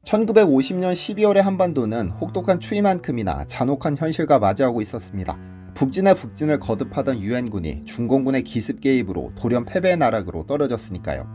1950년 12월의 한반도는 혹독한 추위만큼이나 잔혹한 현실과 맞이하고 있었습니다. 북진의 북진을 거듭하던 유엔군이 중공군의 기습 개입으로 돌연 패배의 나락으로 떨어졌으니까요.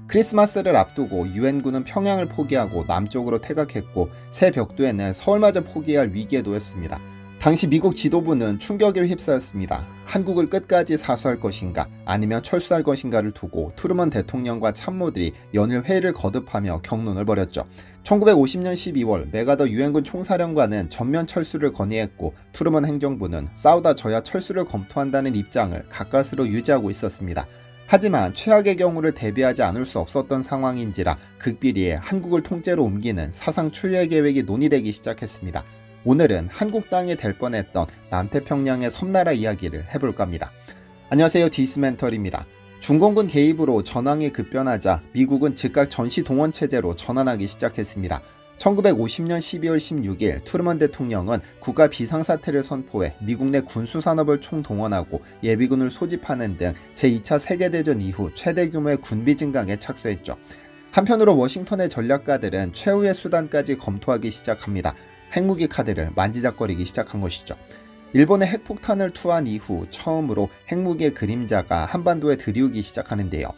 크리스마스를 앞두고 유엔군은 평양을 포기하고 남쪽으로 퇴각했고 새 벽두에는 서울마저 포기해야 할 위기에 놓였습니다. 당시 미국 지도부는 충격에 휩싸였습니다. 한국을 끝까지 사수할 것인가 아니면 철수할 것인가를 두고 트루먼 대통령과 참모들이 연일 회의를 거듭하며 격론을 벌였죠. 1950년 12월 메가더 유엔군 총사령관은 전면 철수를 건의했고 트루먼 행정부는 싸우다 져야 철수를 검토한다는 입장을 가까스로 유지하고 있었습니다. 하지만 최악의 경우를 대비하지 않을 수 없었던 상황인지라 극비리에 한국을 통째로 옮기는 사상 초유의 계획이 논의되기 시작했습니다. 오늘은 한국 땅이 될 뻔했던 남태평양의 섬나라 이야기를 해볼까 합니다. 안녕하세요, 디스멘털입니다. 중공군 개입으로 전황이 급변하자 미국은 즉각 전시동원체제로 전환하기 시작했습니다. 1950년 12월 16일 트루먼 대통령은 국가 비상사태를 선포해 미국 내 군수산업을 총동원하고 예비군을 소집하는 등 제2차 세계대전 이후 최대 규모의 군비 증강에 착수했죠. 한편으로 워싱턴의 전략가들은 최후의 수단까지 검토하기 시작합니다. 핵무기 카드를 만지작거리기 시작한 것이죠. 일본의 핵폭탄을 투하한 이후 처음으로 핵무기의 그림자가 한반도에 들이우기 시작하는데요.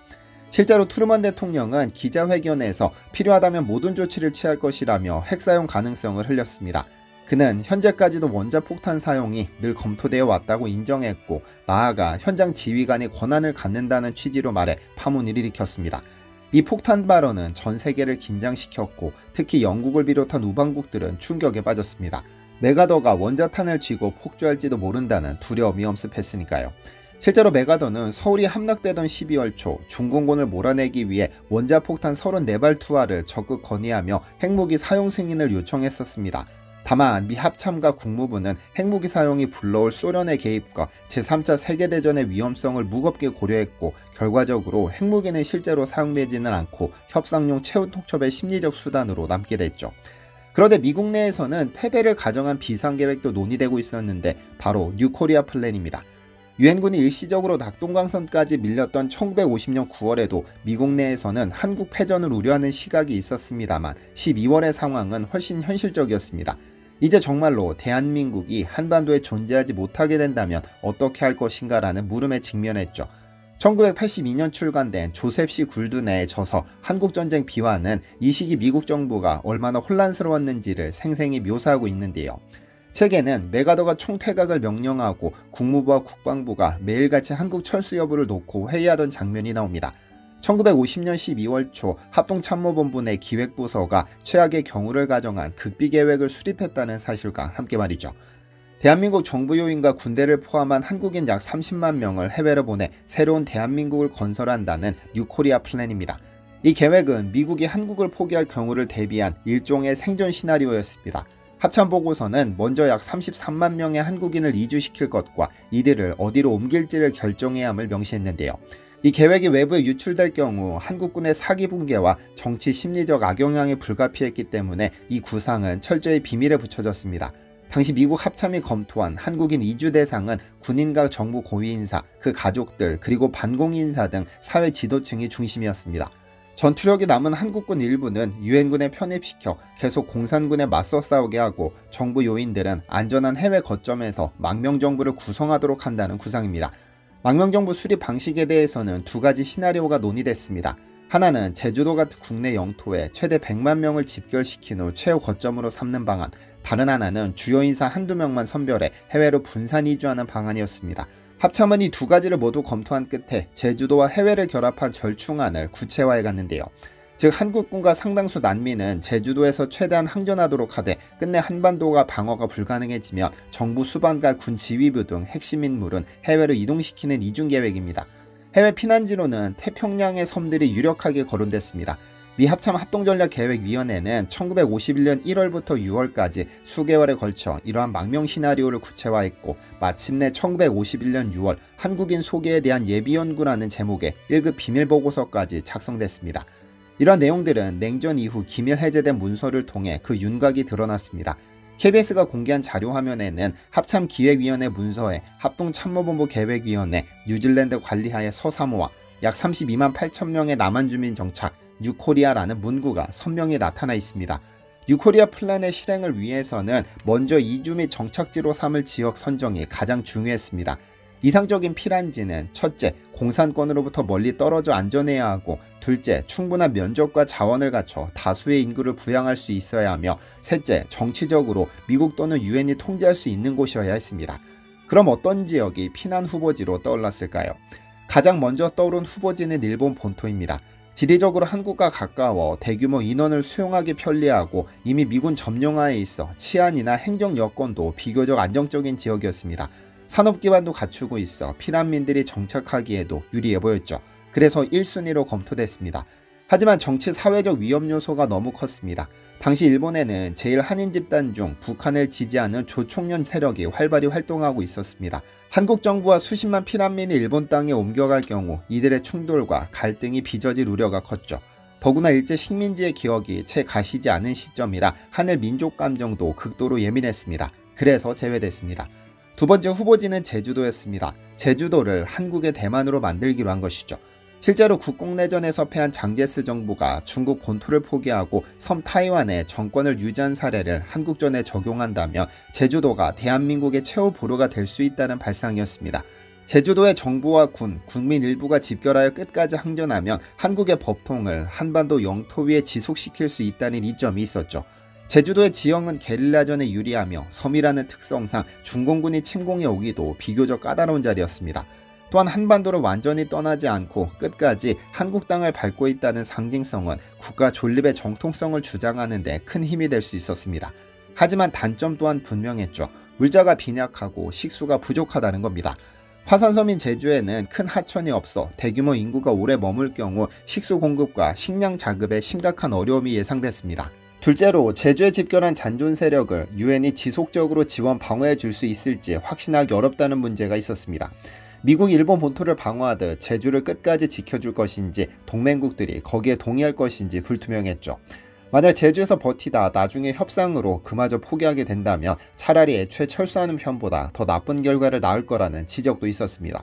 실제로 트루먼 대통령은 기자회견에서 필요하다면 모든 조치를 취할 것이라며 핵사용 가능성을 흘렸습니다. 그는 현재까지도 원자폭탄 사용이 늘 검토되어 왔다고 인정했고 나아가 현장 지휘관이 권한을 갖는다는 취지로 말해 파문을 일으켰습니다. 이 폭탄 발언은 전 세계를 긴장시켰고 특히 영국을 비롯한 우방국들은 충격에 빠졌습니다. 메가더가 원자탄을 쥐고 폭주할지도 모른다는 두려움이 엄습했으니까요. 실제로 메가더는 서울이 함락되던 12월 초 중공군을 몰아내기 위해 원자폭탄 34발 투하를 적극 건의하며 핵무기 사용 승인을 요청했었습니다. 다만 미 합참과 국무부는 핵무기 사용이 불러올 소련의 개입과 제3차 세계대전의 위험성을 무겁게 고려했고 결과적으로 핵무기는 실제로 사용되지는 않고 협상용 최후통첩의 심리적 수단으로 남게 됐죠. 그런데 미국 내에서는 패배를 가정한 비상계획도 논의되고 있었는데 바로 뉴코리아 플랜입니다. 유엔군이 일시적으로 낙동강선까지 밀렸던 1950년 9월에도 미국 내에서는 한국 패전을 우려하는 시각이 있었습니다만 12월의 상황은 훨씬 현실적이었습니다. 이제 정말로 대한민국이 한반도에 존재하지 못하게 된다면 어떻게 할 것인가라는 물음에 직면했죠. 1982년 출간된 조셉 C. 굴든의 저서 한국전쟁 비화는 이 시기 미국 정부가 얼마나 혼란스러웠는지를 생생히 묘사하고 있는데요. 책에는 메가더가 총퇴각을 명령하고 국무부와 국방부가 매일같이 한국 철수 여부를 놓고 회의하던 장면이 나옵니다. 1950년 12월 초 합동참모본부 내 기획부서가 최악의 경우를 가정한 극비계획을 수립했다는 사실과 함께 말이죠. 대한민국 정부 요인과 군대를 포함한 한국인 약 30만 명을 해외로 보내 새로운 대한민국을 건설한다는 뉴코리아 플랜입니다. 이 계획은 미국이 한국을 포기할 경우를 대비한 일종의 생존 시나리오였습니다. 합참보고서는 먼저 약 33만 명의 한국인을 이주시킬 것과 이들을 어디로 옮길지를 결정해야 함을 명시했는데요. 이 계획이 외부에 유출될 경우 한국군의 사기 붕괴와 정치 심리적 악영향이 불가피했기 때문에 이 구상은 철저히 비밀에 붙여졌습니다. 당시 미국 합참이 검토한 한국인 이주 대상은 군인과 정부 고위인사, 그 가족들, 그리고 반공인사 등 사회 지도층이 중심이었습니다. 전투력이 남은 한국군 일부는 유엔군에 편입시켜 계속 공산군에 맞서 싸우게 하고 정부 요인들은 안전한 해외 거점에서 망명정부를 구성하도록 한다는 구상입니다. 망명정부 수립 방식에 대해서는 두 가지 시나리오가 논의됐습니다. 하나는 제주도 같은 국내 영토에 최대 100만 명을 집결시킨 후 최후 거점으로 삼는 방안, 다른 하나는 주요 인사 한두 명만 선별해 해외로 분산 이주하는 방안이었습니다. 합참은 이 두 가지를 모두 검토한 끝에 제주도와 해외를 결합한 절충안을 구체화해 갔는데요. 즉 한국군과 상당수 난민은 제주도에서 최대한 항전하도록 하되 끝내 한반도가 방어가 불가능해지면 정부 수반과 군 지휘부 등 핵심 인물은 해외로 이동시키는 이중계획입니다. 해외 피난지로는 태평양의 섬들이 유력하게 거론됐습니다. 미 합참 합동전략계획위원회는 1951년 1월부터 6월까지 수개월에 걸쳐 이러한 망명 시나리오를 구체화했고 마침내 1951년 6월 한국인 소개에 대한 예비연구라는 제목의 1급 비밀보고서까지 작성됐습니다. 이러한 내용들은 냉전 이후 기밀 해제된 문서를 통해 그 윤곽이 드러났습니다. KBS가 공개한 자료화면에는 합참기획위원회 문서에 합동참모본부 계획위원회, 뉴질랜드 관리하에 서사모와 약 32만 8천 명의 남한 주민 정착, 뉴코리아라는 문구가 선명히 나타나 있습니다. 뉴코리아 플랜의 실행을 위해서는 먼저 이주 및 정착지로 삼을 지역 선정이 가장 중요했습니다. 이상적인 피란지는 첫째, 공산권으로부터 멀리 떨어져 안전해야 하고, 둘째, 충분한 면적과 자원을 갖춰 다수의 인구를 부양할 수 있어야 하며, 셋째, 정치적으로 미국 또는 유엔이 통제할 수 있는 곳이어야 했습니다. 그럼 어떤 지역이 피난 후보지로 떠올랐을까요? 가장 먼저 떠오른 후보지는 일본 본토입니다. 지리적으로 한국과 가까워 대규모 인원을 수용하기 편리하고 이미 미군 점령하에 있어 치안이나 행정 여건도 비교적 안정적인 지역이었습니다. 산업 기반도 갖추고 있어 피난민들이 정착하기에도 유리해 보였죠. 그래서 1순위로 검토됐습니다. 하지만 정치 사회적 위험 요소가 너무 컸습니다. 당시 일본에는 제1한인 집단 중 북한을 지지하는 조총련 세력이 활발히 활동하고 있었습니다. 한국 정부와 수십만 피난민이 일본 땅에 옮겨갈 경우 이들의 충돌과 갈등이 빚어질 우려가 컸죠. 더구나 일제 식민지의 기억이 채 가시지 않은 시점이라 하늘 민족 감정도 극도로 예민했습니다. 그래서 제외됐습니다. 두 번째 후보지는 제주도였습니다. 제주도를 한국의 대만으로 만들기로 한 것이죠. 실제로 국공내전에서 패한 장제스 정부가 중국 본토를 포기하고 섬 타이완에 정권을 유지한 사례를 한국전에 적용한다면 제주도가 대한민국의 최후 보루가 될 수 있다는 발상이었습니다. 제주도의 정부와 군, 국민 일부가 집결하여 끝까지 항전하면 한국의 법통을 한반도 영토 위에 지속시킬 수 있다는 이점이 있었죠. 제주도의 지형은 게릴라전에 유리하며 섬이라는 특성상 중공군이 침공해 오기도 비교적 까다로운 자리였습니다. 또한 한반도를 완전히 떠나지 않고 끝까지 한국 땅을 밟고 있다는 상징성은 국가 존립의 정통성을 주장하는 데 큰 힘이 될 수 있었습니다. 하지만 단점 또한 분명했죠. 물자가 빈약하고 식수가 부족하다는 겁니다. 화산섬인 제주에는 큰 하천이 없어 대규모 인구가 오래 머물 경우 식수 공급과 식량 자급에 심각한 어려움이 예상됐습니다. 둘째로 제주에 집결한 잔존 세력을 유엔이 지속적으로 지원 방어해 줄 수 있을지 확신하기 어렵다는 문제가 있었습니다. 미국이 일본 본토를 방어하듯 제주를 끝까지 지켜줄 것인지 동맹국들이 거기에 동의할 것인지 불투명했죠. 만약 제주에서 버티다 나중에 협상으로 그마저 포기하게 된다면 차라리 애초에 철수하는 편보다 더 나쁜 결과를 낳을 거라는 지적도 있었습니다.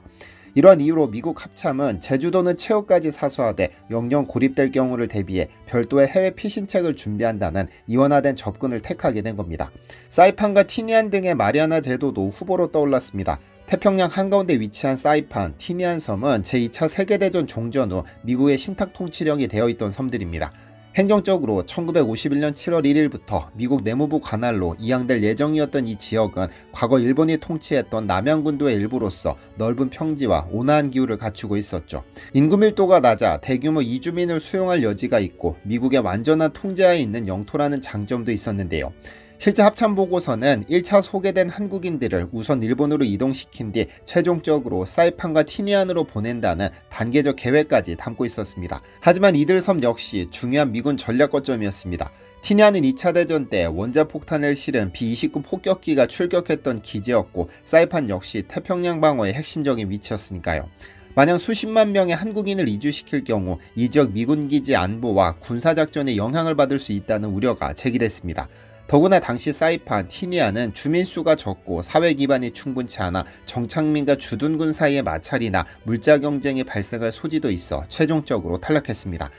이러한 이유로 미국 합참은 제주도는 최후까지 사수하되 영영 고립될 경우를 대비해 별도의 해외 피신책을 준비한다는 이원화된 접근을 택하게 된 겁니다. 사이판과 티니안 등의 마리아나 제도도 후보로 떠올랐습니다. 태평양 한가운데 위치한 사이판, 티니안 섬은 제2차 세계대전 종전 후 미국의 신탁 통치령이 되어 있던 섬들입니다. 행정적으로 1951년 7월 1일부터 미국 내무부 관할로 이양될 예정이었던 이 지역은 과거 일본이 통치했던 남양군도의 일부로서 넓은 평지와 온화한 기후를 갖추고 있었죠. 인구 밀도가 낮아 대규모 이주민을 수용할 여지가 있고 미국의 완전한 통제하에 있는 영토라는 장점도 있었는데요. 실제 합참 보고서는 1차 소개된 한국인들을 우선 일본으로 이동시킨 뒤 최종적으로 사이판과 티니안으로 보낸다는 단계적 계획까지 담고 있었습니다. 하지만 이들 섬 역시 중요한 미군 전략 거점이었습니다. 티니안은 2차 대전 때 원자폭탄을 실은 B-29 폭격기가 출격했던 기지였고 사이판 역시 태평양 방어의 핵심적인 위치였으니까요. 만약 수십만 명의 한국인을 이주시킬 경우 이 지역 미군 기지 안보와 군사작전에 영향을 받을 수 있다는 우려가 제기됐습니다. 더구나 당시 사이판, 티니안은 주민수가 적고 사회 기반이 충분치 않아 정착민과 주둔군 사이의 마찰이나 물자 경쟁이 발생할 소지도 있어 최종적으로 탈락했습니다.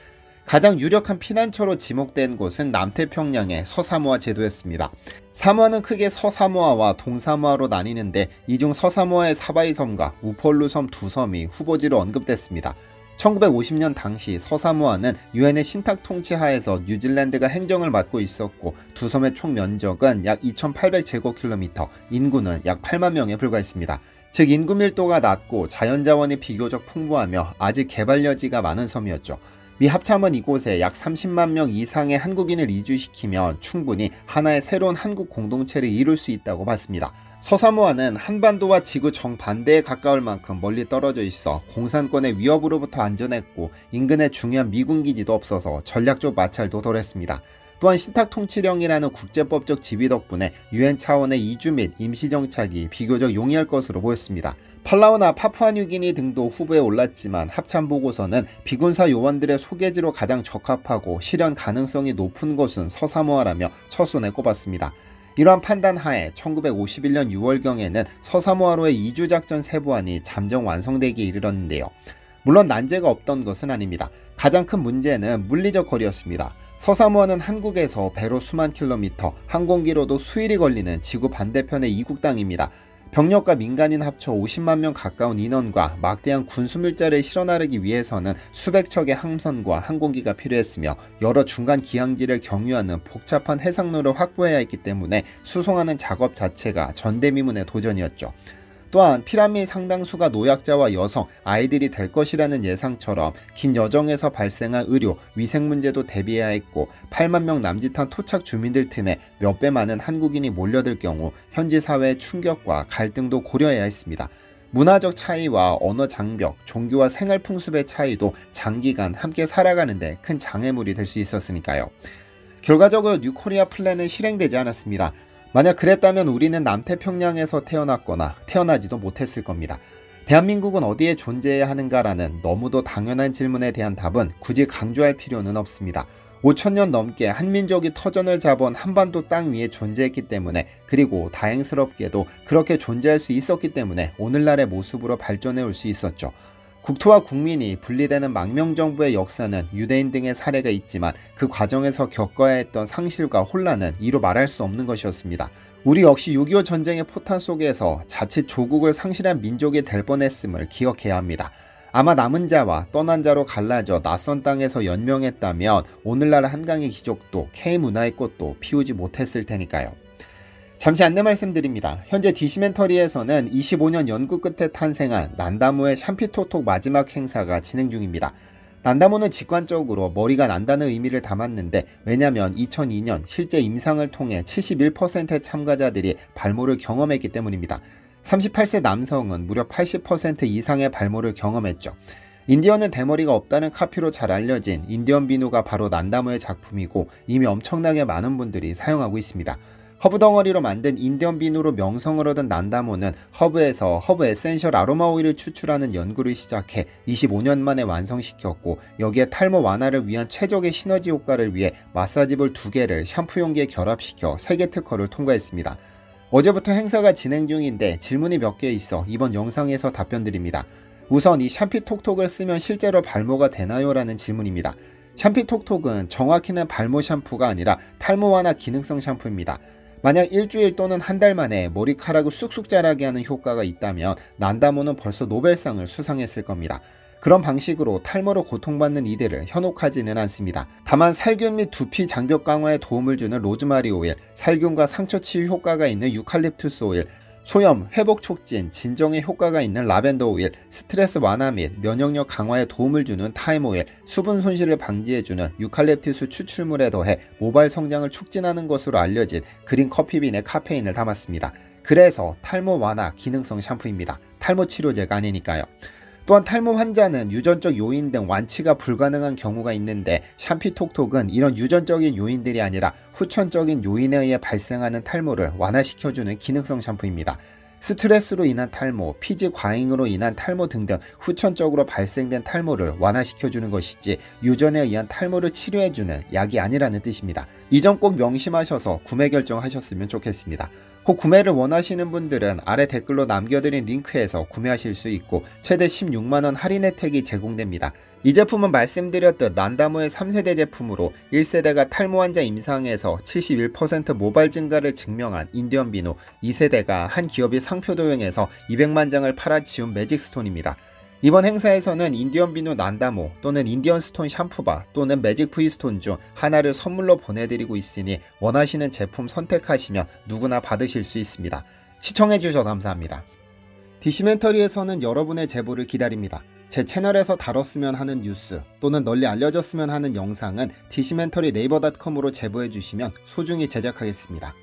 가장 유력한 피난처로 지목된 곳은 남태평양의 서사모아 제도였습니다. 사모아는 크게 서사모아와 동사모아로 나뉘는데 이 중 서사모아의 사바이섬과 우폴루섬 두 섬이 후보지로 언급됐습니다. 1950년 당시 서사모아는 유엔의 신탁 통치 하에서 뉴질랜드가 행정을 맡고 있었고 두 섬의 총 면적은 약 2800제곱킬로미터, 인구는 약 8만 명에 불과했습니다. 즉 인구 밀도가 낮고 자연자원이 비교적 풍부하며 아직 개발 여지가 많은 섬이었죠. 미 합참은 이곳에 약 30만 명 이상의 한국인을 이주시키면 충분히 하나의 새로운 한국 공동체를 이룰 수 있다고 봤습니다. 서사모아는 한반도와 지구 정반대에 가까울 만큼 멀리 떨어져 있어 공산권의 위협으로부터 안전했고 인근에 중요한 미군 기지도 없어서 전략적 마찰도 덜했습니다. 또한 신탁 통치령이라는 국제법적 지위 덕분에 유엔 차원의 이주 및 임시정착이 비교적 용이할 것으로 보였습니다. 팔라우나 파푸아뉴기니 등도 후보에 올랐지만 합참 보고서는 비군사 요원들의 소개지로 가장 적합하고 실현 가능성이 높은 곳은 서사모아라며 첫손에 꼽았습니다. 이러한 판단 하에 1951년 6월경에는 서사모아로의 이주작전 세부안이 잠정 완성되기에 이르렀는데요. 물론 난제가 없던 것은 아닙니다. 가장 큰 문제는 물리적 거리였습니다. 서사무아는 한국에서 배로 수만 킬로미터, 항공기로도 수일이 걸리는 지구 반대편의 이국 땅입니다. 병력과 민간인 합쳐 50만 명 가까운 인원과 막대한 군수물자를 실어 나르기 위해서는 수백 척의 함선과 항공기가 필요했으며 여러 중간 기항지를 경유하는 복잡한 해상로를 확보해야 했기 때문에 수송하는 작업 자체가 전대미문의 도전이었죠. 또한 피라미드 상당수가 노약자와 여성, 아이들이 될 것이라는 예상처럼 긴 여정에서 발생한 의료, 위생 문제도 대비해야 했고 8만 명 남짓한 토착 주민들 틈에 몇 배 많은 한국인이 몰려들 경우 현지 사회의 충격과 갈등도 고려해야 했습니다. 문화적 차이와 언어 장벽, 종교와 생활 풍습의 차이도 장기간 함께 살아가는데 큰 장애물이 될 수 있었으니까요. 결과적으로 뉴코리아 플랜은 실행되지 않았습니다. 만약 그랬다면 우리는 남태평양에서 태어났거나 태어나지도 못했을 겁니다. 대한민국은 어디에 존재해야 하는가라는 너무도 당연한 질문에 대한 답은 굳이 강조할 필요는 없습니다. 5,000년 넘게 한민족이 터전을 잡은 한반도 땅 위에 존재했기 때문에, 그리고 다행스럽게도 그렇게 존재할 수 있었기 때문에 오늘날의 모습으로 발전해 올 수 있었죠. 국토와 국민이 분리되는 망명정부의 역사는 유대인 등의 사례가 있지만 그 과정에서 겪어야 했던 상실과 혼란은 이루 말할 수 없는 것이었습니다. 우리 역시 6.25 전쟁의 포탄 속에서 자칫 조국을 상실한 민족이 될 뻔했음을 기억해야 합니다. 아마 남은 자와 떠난 자로 갈라져 낯선 땅에서 연명했다면 오늘날 한강의 기적도 K문화의 꽃도 피우지 못했을 테니까요. 잠시 안내 말씀드립니다. 현재 디시멘터리에서는 25년 연구 끝에 탄생한 난다모의 샴피토톡 마지막 행사가 진행 중입니다. 난다모는 직관적으로 머리가 난다는 의미를 담았는데, 왜냐면 2002년 실제 임상을 통해 71%의 참가자들이 발모를 경험했기 때문입니다. 38세 남성은 무려 80% 이상의 발모를 경험했죠. 인디언은 대머리가 없다는 카피로 잘 알려진 인디언 비누가 바로 난다모의 작품이고 이미 엄청나게 많은 분들이 사용하고 있습니다. 허브 덩어리로 만든 인디언 비누로 명성을 얻은 난다모는 허브에서 허브 에센셜 아로마 오일을 추출하는 연구를 시작해 25년 만에 완성시켰고, 여기에 탈모 완화를 위한 최적의 시너지 효과를 위해 마사지볼 2개를 샴푸 용기에 결합시켜 세계 특허를 통과했습니다. 어제부터 행사가 진행 중인데 질문이 몇 개 있어 이번 영상에서 답변 드립니다. 우선 이 샴피톡톡을 쓰면 실제로 발모가 되나요? 라는 질문입니다. 샴피톡톡은 정확히는 발모 샴푸가 아니라 탈모 완화 기능성 샴푸입니다. 만약 일주일 또는 한 달 만에 머리카락을 쑥쑥 자라게 하는 효과가 있다면 난다모는 벌써 노벨상을 수상했을 겁니다. 그런 방식으로 탈모로 고통받는 이들을 현혹하지는 않습니다. 다만 살균 및 두피 장벽 강화에 도움을 주는 로즈마리 오일, 살균과 상처 치유 효과가 있는 유칼립투스 오일, 소염, 회복 촉진, 진정에 효과가 있는 라벤더 오일, 스트레스 완화 및 면역력 강화에 도움을 주는 타임 오일, 수분 손실을 방지해주는 유칼립투스 추출물에 더해 모발 성장을 촉진하는 것으로 알려진 그린 커피빈에 카페인을 담았습니다. 그래서 탈모 완화 기능성 샴푸입니다. 탈모 치료제가 아니니까요. 또한 탈모 환자는 유전적 요인 등 완치가 불가능한 경우가 있는데, 샴피톡톡은 이런 유전적인 요인들이 아니라 후천적인 요인에 의해 발생하는 탈모를 완화시켜주는 기능성 샴푸입니다. 스트레스로 인한 탈모, 피지 과잉으로 인한 탈모 등등 후천적으로 발생된 탈모를 완화시켜주는 것이지 유전에 의한 탈모를 치료해주는 약이 아니라는 뜻입니다. 이 점 꼭 명심하셔서 구매 결정하셨으면 좋겠습니다. 혹 구매를 원하시는 분들은 아래 댓글로 남겨드린 링크에서 구매하실 수 있고 최대 16만원 할인 혜택이 제공됩니다. 이 제품은 말씀드렸듯 난다모의 3세대 제품으로 1세대가 탈모 환자 임상에서 71% 모발 증가를 증명한 인디언 비누, 2세대가 한 기업이 상표 도용해서 200만 장을 팔아치운 매직 스톤입니다. 이번 행사에서는 인디언 비누 난다모 또는 인디언 스톤 샴푸바 또는 매직 V 스톤 중 하나를 선물로 보내드리고 있으니 원하시는 제품 선택하시면 누구나 받으실 수 있습니다. 시청해주셔서 감사합니다. 디시멘터리에서는 여러분의 제보를 기다립니다. 제 채널에서 다뤘으면 하는 뉴스 또는 널리 알려졌으면 하는 영상은 디시멘터리 네이버.com으로 제보해주시면 소중히 제작하겠습니다.